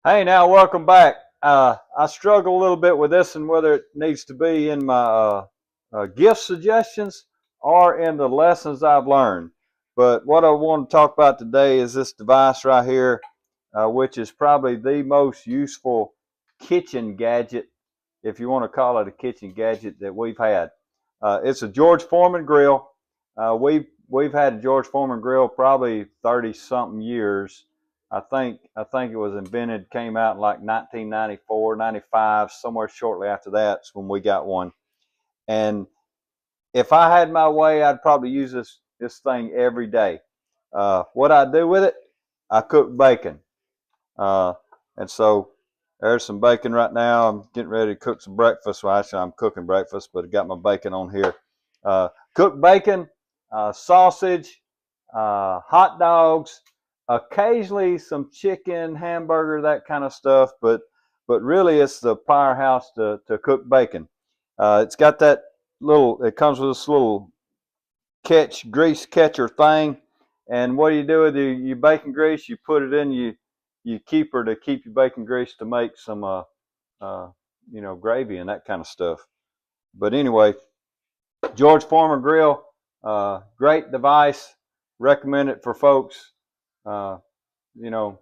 Hey, now welcome back. I struggle a little bit with this and whether it needs to be in my gift suggestions or in the lessons I've learned. But what I want to talk about today is this device right here, which is probably the most useful kitchen gadget, if you want to call it a kitchen gadget, that we've had. It's a George Forman Grill. We've had a George Forman Grill probably 30-something years. I think it was invented, came out in like 1994, 95, somewhere shortly after that's when we got one. And if I had my way, I'd probably use this thing every day. What I do with it, I cook bacon. Uh, and so there's some bacon right now. I'm getting ready to cook some breakfast. Well, actually, I'm cooking breakfast, but I got my bacon on here. Cooked bacon, sausage, hot dogs, occasionally some chicken, hamburger, that kind of stuff. But really, it's the powerhouse to cook bacon. It's got that little. It comes with this little grease catcher thing. And what do you do with your bacon grease? You put it in you keep her to keep your bacon grease to make some gravy and that kind of stuff. But anyway, George Forman Grill, great device. Recommend it for folks. Uh, you know,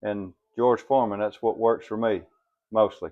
and George Foreman, that's what works for me mostly.